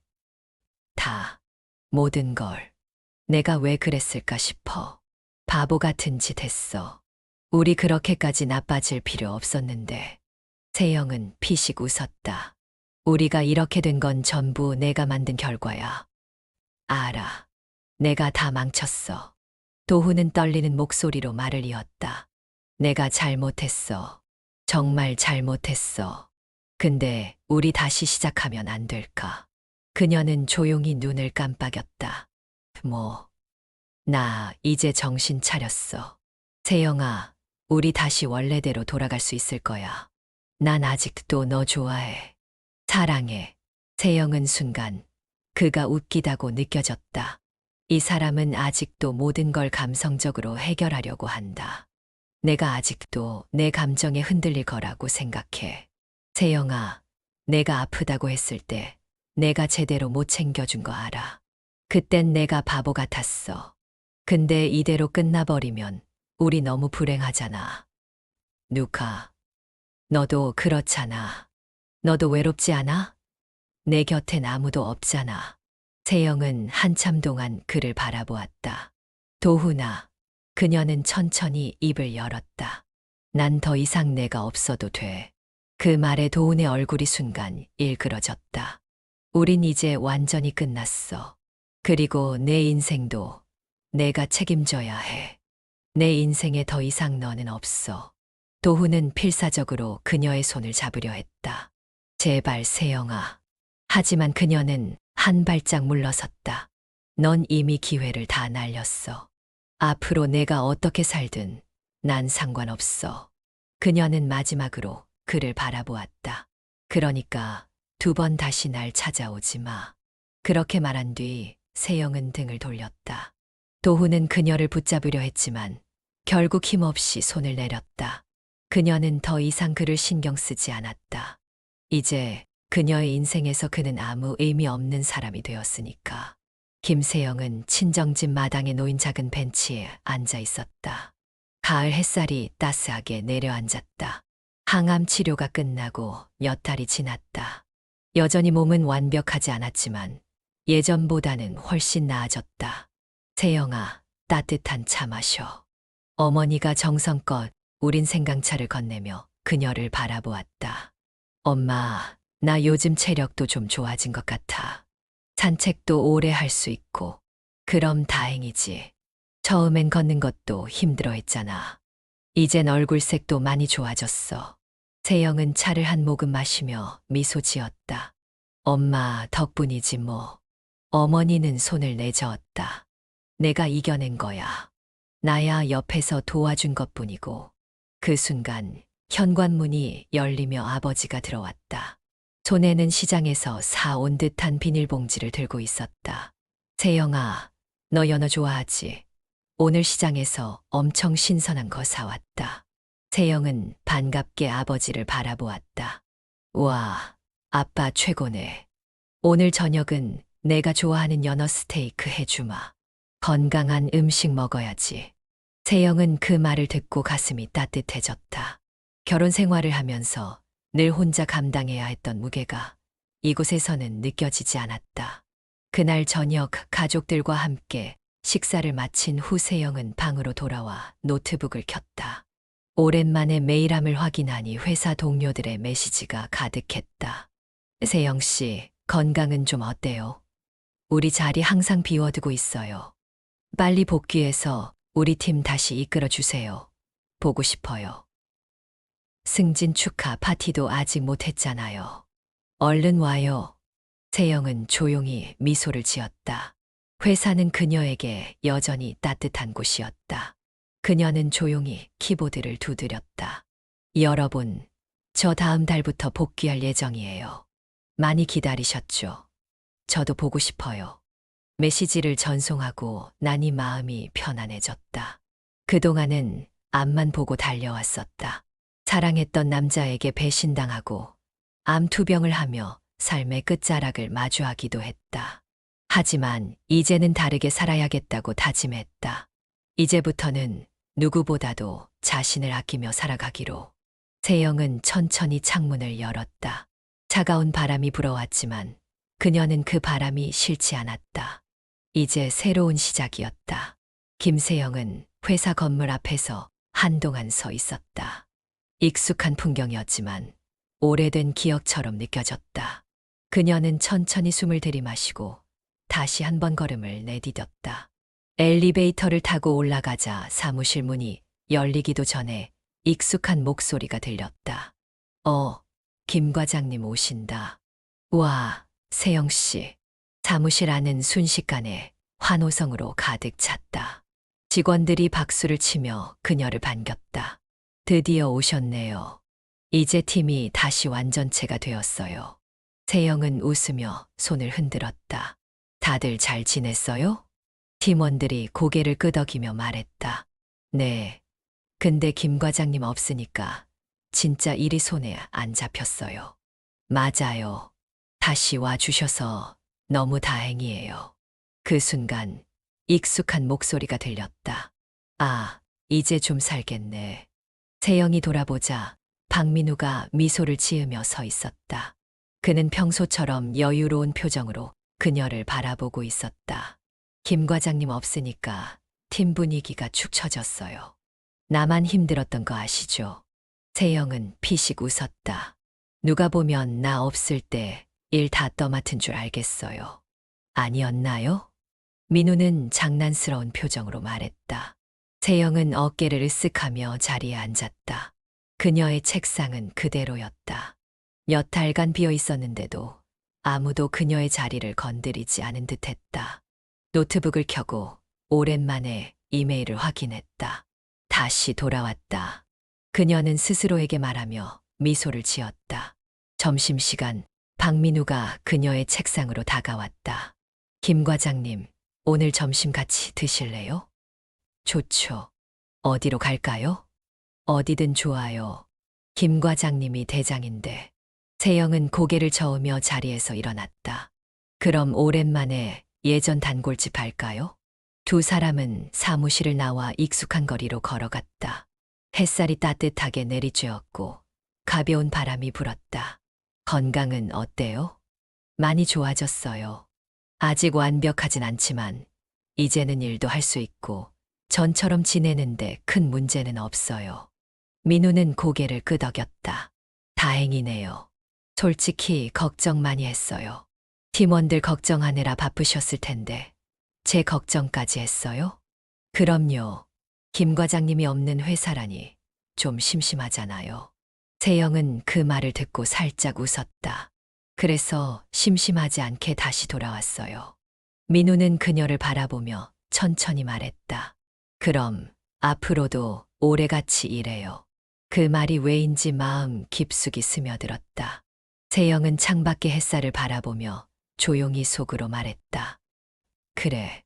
[SPEAKER 1] 다, 모든 걸. 내가 왜 그랬을까 싶어. 바보 같은 짓 했어. 우리 그렇게까지 나빠질 필요 없었는데. 세영은 피식 웃었다. 우리가 이렇게 된 건 전부 내가 만든 결과야. 알아. 내가 다 망쳤어. 도훈은 떨리는 목소리로 말을 이었다. 내가 잘못했어. 정말 잘못했어. 근데 우리 다시 시작하면 안 될까? 그녀는 조용히 눈을 깜빡였다. 나 이제 정신 차렸어. 세영아, 우리 다시 원래대로 돌아갈 수 있을 거야. 난 아직도 너 좋아해. 사랑해. 세영은 순간 그가 웃기다고 느껴졌다. 이 사람은 아직도 모든 걸 감성적으로 해결하려고 한다. 내가 아직도 내 감정에 흔들릴 거라고 생각해. 세영아, 내가 아프다고 했을 때 내가 제대로 못 챙겨준 거 알아. 그땐 내가 바보 같았어. 근데 이대로 끝나버리면 우리 너무 불행하잖아. 누카, 너도 그렇잖아. 너도 외롭지 않아? 내 곁엔 아무도 없잖아. 세영은 한참 동안 그를 바라보았다. 도훈아, 그녀는 천천히 입을 열었다. 난 더 이상 내가 없어도 돼. 그 말에 도훈의 얼굴이 순간 일그러졌다. 우린 이제 완전히 끝났어. 그리고 내 인생도 내가 책임져야 해. 내 인생에 더 이상 너는 없어. 도훈은 필사적으로 그녀의 손을 잡으려 했다. 제발 세영아. 하지만 그녀는 한 발짝 물러섰다. 넌 이미 기회를 다 날렸어. 앞으로 내가 어떻게 살든 난 상관없어. 그녀는 마지막으로 그를 바라보았다. 그러니까 2번 다시 날 찾아오지 마. 그렇게 말한 뒤 세영은 등을 돌렸다. 도훈은 그녀를 붙잡으려 했지만 결국 힘없이 손을 내렸다. 그녀는 더 이상 그를 신경 쓰지 않았다. 이제 그녀의 인생에서 그는 아무 의미 없는 사람이 되었으니까. 김세영은 친정집 마당에 놓인 작은 벤치에 앉아 있었다. 가을 햇살이 따스하게 내려앉았다. 항암 치료가 끝나고 몇 달이 지났다. 여전히 몸은 완벽하지 않았지만 예전보다는 훨씬 나아졌다. 세영아, 따뜻한 차 마셔. 어머니가 정성껏 우린 생강차를 건네며 그녀를 바라보았다. 엄마, 나 요즘 체력도 좀 좋아진 것 같아. 산책도 오래 할 수 있고. 그럼 다행이지. 처음엔 걷는 것도 힘들어 했잖아. 이젠 얼굴색도 많이 좋아졌어. 세영은 차를 한 모금 마시며 미소 지었다. 엄마 덕분이지 뭐. 어머니는 손을 내저었다. 내가 이겨낸 거야. 나야 옆에서 도와준 것뿐이고. 그 순간 현관문이 열리며 아버지가 들어왔다. 손에는 시장에서 사온 듯한 비닐봉지를 들고 있었다. 세영아, 너 연어 좋아하지? 오늘 시장에서 엄청 신선한 거 사왔다. 세영은 반갑게 아버지를 바라보았다. 와, 아빠 최고네. 오늘 저녁은 내가 좋아하는 연어 스테이크 해주마. 건강한 음식 먹어야지. 세영은 그 말을 듣고 가슴이 따뜻해졌다. 결혼 생활을 하면서 늘 혼자 감당해야 했던 무게가 이곳에서는 느껴지지 않았다. 그날 저녁 가족들과 함께 식사를 마친 후 세영은 방으로 돌아와 노트북을 켰다. 오랜만에 메일함을 확인하니 회사 동료들의 메시지가 가득했다. 세영 씨, 건강은 좀 어때요? 우리 자리 항상 비워두고 있어요. 빨리 복귀해서 우리 팀 다시 이끌어 주세요. 보고 싶어요. 승진 축하 파티도 아직 못했잖아요. 얼른 와요. 세영은 조용히 미소를 지었다. 회사는 그녀에게 여전히 따뜻한 곳이었다. 그녀는 조용히 키보드를 두드렸다. 여러분, 저 다음 달부터 복귀할 예정이에요. 많이 기다리셨죠? 저도 보고 싶어요. 메시지를 전송하고 나니 마음이 편안해졌다. 그동안은 앞만 보고 달려왔었다. 사랑했던 남자에게 배신당하고 암투병을 하며 삶의 끝자락을 마주하기도 했다. 하지만 이제는 다르게 살아야겠다고 다짐했다. 이제부터는 누구보다도 자신을 아끼며 살아가기로. 세영은 천천히 창문을 열었다. 차가운 바람이 불어왔지만 그녀는 그 바람이 싫지 않았다. 이제 새로운 시작이었다. 김세영은 회사 건물 앞에서 한동안 서 있었다. 익숙한 풍경이었지만 오래된 기억처럼 느껴졌다. 그녀는 천천히 숨을 들이마시고 다시 한 번 걸음을 내디뎠다. 엘리베이터를 타고 올라가자 사무실 문이 열리기도 전에 익숙한 목소리가 들렸다. 김 과장님 오신다. 와, 세영 씨. 사무실 안은 순식간에 환호성으로 가득 찼다. 직원들이 박수를 치며 그녀를 반겼다. 드디어 오셨네요. 이제 팀이 다시 완전체가 되었어요. 세영은 웃으며 손을 흔들었다. 다들 잘 지냈어요? 팀원들이 고개를 끄덕이며 말했다. 네. 근데 김 과장님 없으니까 진짜 일이 손에 안 잡혔어요. 맞아요. 다시 와주셔서 너무 다행이에요. 그 순간 익숙한 목소리가 들렸다. 아, 이제 좀 살겠네. 세영이 돌아보자 박민우가 미소를 지으며 서 있었다. 그는 평소처럼 여유로운 표정으로 그녀를 바라보고 있었다. 김 과장님 없으니까 팀 분위기가 축 처졌어요. 나만 힘들었던 거 아시죠? 세영은 피식 웃었다. 누가 보면 나 없을 때 일 다 떠맡은 줄 알겠어요. 아니었나요? 민우는 장난스러운 표정으로 말했다. 세영은 어깨를 으쓱하며 자리에 앉았다. 그녀의 책상은 그대로였다. 몇 달간 비어 있었는데도 아무도 그녀의 자리를 건드리지 않은 듯했다. 노트북을 켜고 오랜만에 이메일을 확인했다. 다시 돌아왔다. 그녀는 스스로에게 말하며 미소를 지었다. 점심시간 박민우가 그녀의 책상으로 다가왔다. 김 과장님, 오늘 점심 같이 드실래요? 좋죠. 어디로 갈까요? 어디든 좋아요. 김 과장님이 대장인데. 세영은 고개를 저으며 자리에서 일어났다. 그럼 오랜만에 예전 단골집 할까요? 두 사람은 사무실을 나와 익숙한 거리로 걸어갔다. 햇살이 따뜻하게 내리쬐었고 가벼운 바람이 불었다. 건강은 어때요? 많이 좋아졌어요. 아직 완벽하진 않지만 이제는 일도 할 수 있고 전처럼 지내는데 큰 문제는 없어요. 민우는 고개를 끄덕였다. 다행이네요. 솔직히 걱정 많이 했어요. 팀원들 걱정하느라 바쁘셨을 텐데 제 걱정까지 했어요? 그럼요. 김 과장님이 없는 회사라니 좀 심심하잖아요. 세영은 그 말을 듣고 살짝 웃었다. 그래서 심심하지 않게 다시 돌아왔어요. 민우는 그녀를 바라보며 천천히 말했다. 그럼 앞으로도 오래같이 일해요. 그 말이 왜인지 마음 깊숙이 스며들었다. 세영은 창밖의 햇살을 바라보며 조용히 속으로 말했다. 그래,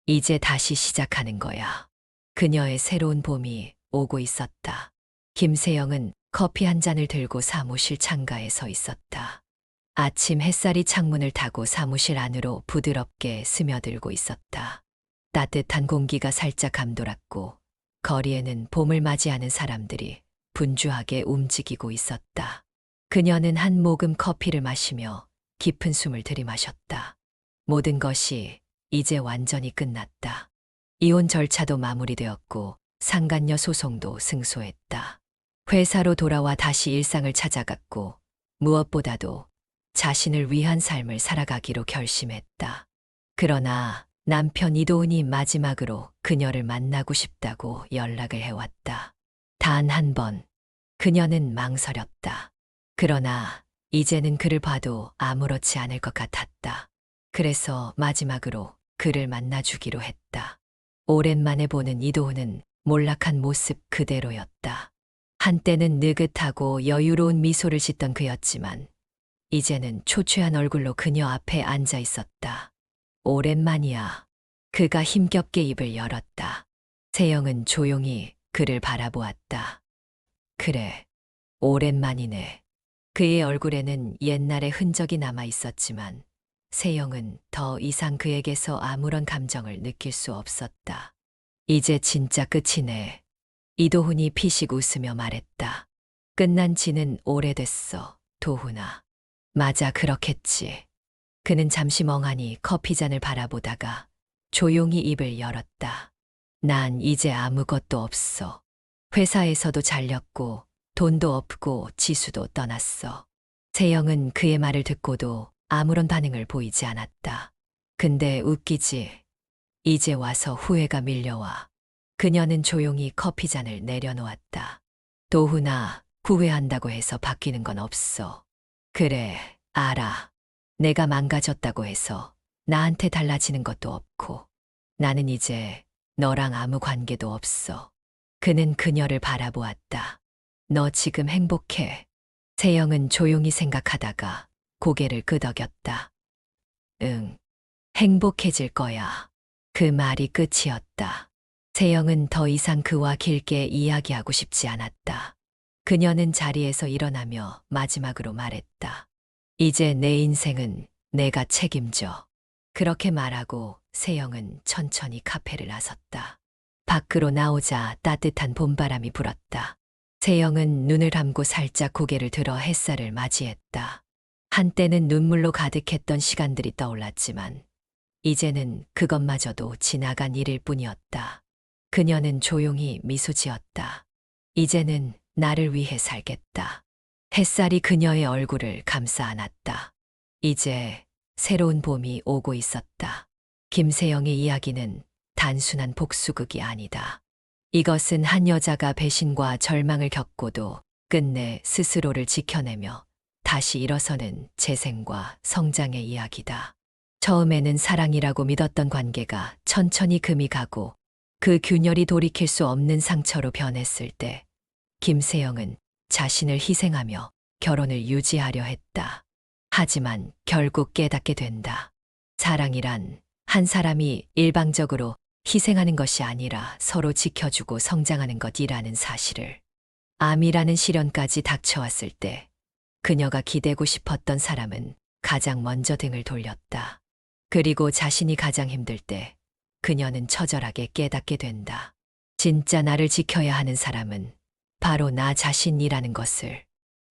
[SPEAKER 1] 이제 다시 시작하는 거야. 그녀의 새로운 봄이 오고 있었다. 김세영은 커피 한 잔을 들고 사무실 창가에 서 있었다. 아침 햇살이 창문을 타고 사무실 안으로 부드럽게 스며들고 있었다. 따뜻한 공기가 살짝 감돌았고 거리에는 봄을 맞이하는 사람들이 분주하게 움직이고 있었다. 그녀는 한 모금 커피를 마시며 깊은 숨을 들이마셨다. 모든 것이 이제 완전히 끝났다. 이혼 절차도 마무리되었고 상간녀 소송도 승소했다. 회사로 돌아와 다시 일상을 찾아갔고 무엇보다도 자신을 위한 삶을 살아가기로 결심했다. 그러나 남편 이도훈이 마지막으로 그녀를 만나고 싶다고 연락을 해왔다. 단 한 번 그녀는 망설였다. 그러나 이제는 그를 봐도 아무렇지 않을 것 같았다. 그래서 마지막으로 그를 만나주기로 했다. 오랜만에 보는 이도훈은 몰락한 모습 그대로였다. 한때는 느긋하고 여유로운 미소를 짓던 그였지만 이제는 초췌한 얼굴로 그녀 앞에 앉아 있었다. 오랜만이야. 그가 힘겹게 입을 열었다. 세영은 조용히 그를 바라보았다. 그래, 오랜만이네. 그의 얼굴에는 옛날의 흔적이 남아 있었지만 세영은 더 이상 그에게서 아무런 감정을 느낄 수 없었다. 이제 진짜 끝이네. 이도훈이 피식 웃으며 말했다. 끝난 지는 오래됐어, 도훈아. 맞아, 그렇겠지. 그는 잠시 멍하니 커피잔을 바라보다가 조용히 입을 열었다. 난 이제 아무것도 없어. 회사에서도 잘렸고 돈도 없고 지수도 떠났어. 세영은 그의 말을 듣고도 아무런 반응을 보이지 않았다. 근데 웃기지. 이제 와서 후회가 밀려와. 그녀는 조용히 커피잔을 내려놓았다. 도훈아, 후회한다고 해서 바뀌는 건 없어. 그래, 알아. 내가 망가졌다고 해서 나한테 달라지는 것도 없고 나는 이제 너랑 아무 관계도 없어. 그는 그녀를 바라보았다. 너 지금 행복해. 세영은 조용히 생각하다가 고개를 끄덕였다. 응, 행복해질 거야. 그 말이 끝이었다. 세영은 더 이상 그와 길게 이야기하고 싶지 않았다. 그녀는 자리에서 일어나며 마지막으로 말했다. 이제 내 인생은 내가 책임져. 그렇게 말하고 세영은 천천히 카페를 나섰다. 밖으로 나오자 따뜻한 봄바람이 불었다. 세영은 눈을 감고 살짝 고개를 들어 햇살을 맞이했다. 한때는 눈물로 가득했던 시간들이 떠올랐지만 이제는 그것마저도 지나간 일일 뿐이었다. 그녀는 조용히 미소 지었다. 이제는 나를 위해 살겠다. 햇살이 그녀의 얼굴을 감싸 안았다. 이제 새로운 봄이 오고 있었다. 김세영의 이야기는 단순한 복수극이 아니다. 이것은 한 여자가 배신과 절망을 겪고도 끝내 스스로를 지켜내며 다시 일어서는 재생과 성장의 이야기다. 처음에는 사랑이라고 믿었던 관계가 천천히 금이 가고 그 균열이 돌이킬 수 없는 상처로 변했을 때 김세영은 자신을 희생하며 결혼을 유지하려 했다. 하지만 결국 깨닫게 된다. 사랑이란 한 사람이 일방적으로 희생하는 것이 아니라 서로 지켜주고 성장하는 것이라는 사실을. 암이라는 시련까지 닥쳐왔을 때 그녀가 기대고 싶었던 사람은 가장 먼저 등을 돌렸다. 그리고 자신이 가장 힘들 때 그녀는 처절하게 깨닫게 된다. 진짜 나를 지켜야 하는 사람은 바로 나 자신이라는 것을.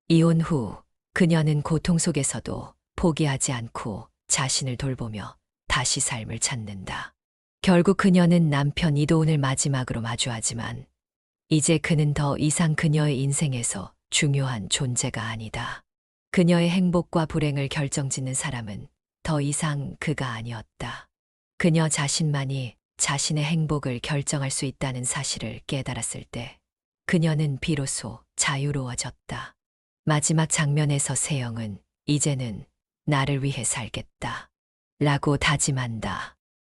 [SPEAKER 1] 이혼 후 그녀는 고통 속에서도 포기하지 않고 자신을 돌보며 다시 삶을 찾는다. 결국 그녀는 남편 이도훈을 마지막으로 마주하지만 이제 그는 더 이상 그녀의 인생에서 중요한 존재가 아니다. 그녀의 행복과 불행을 결정짓는 사람은 더 이상 그가 아니었다. 그녀 자신만이 자신의 행복을 결정할 수 있다는 사실을 깨달았을 때 그녀는 비로소 자유로워졌다. 마지막 장면에서 세영은 이제는 나를 위해 살겠다. 라고 다짐한다.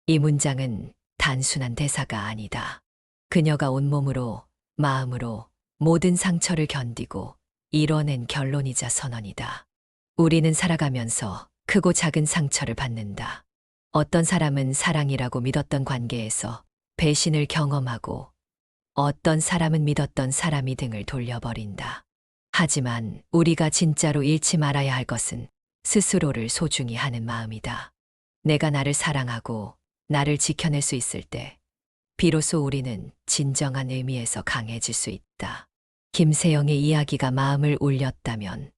[SPEAKER 1] 이 문장은 단순한 대사가 아니다. 그녀가 온몸으로, 마음으로 모든 상처를 견디고 이뤄낸 결론이자 선언이다. 우리는 살아가면서 크고 작은 상처를 받는다. 어떤 사람은 사랑이라고 믿었던 관계에서 배신을 경험하고 어떤 사람은 믿었던 사람이 등을 돌려버린다. 하지만 우리가 진짜로 잃지 말아야 할 것은 스스로를 소중히 하는 마음이다. 내가 나를 사랑하고 나를 지켜낼 수 있을 때 비로소 우리는 진정한 의미에서 강해질 수 있다. 김세영의 이야기가 마음을 울렸다면,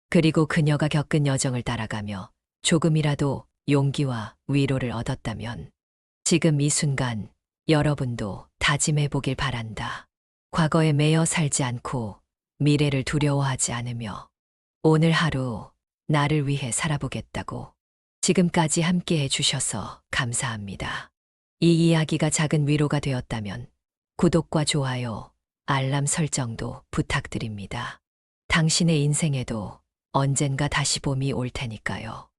[SPEAKER 1] 그리고 그녀가 겪은 여정을 따라가며 조금이라도 용기와 위로를 얻었다면, 지금 이 순간 여러분도 다짐해 보길 바란다. 과거에 매여 살지 않고 미래를 두려워하지 않으며 오늘 하루 나를 위해 살아보겠다고. 지금까지 함께 해주셔서 감사합니다. 이 이야기가 작은 위로가 되었다면 구독과 좋아요, 알람 설정도 부탁드립니다. 당신의 인생에도 언젠가 다시 봄이 올 테니까요.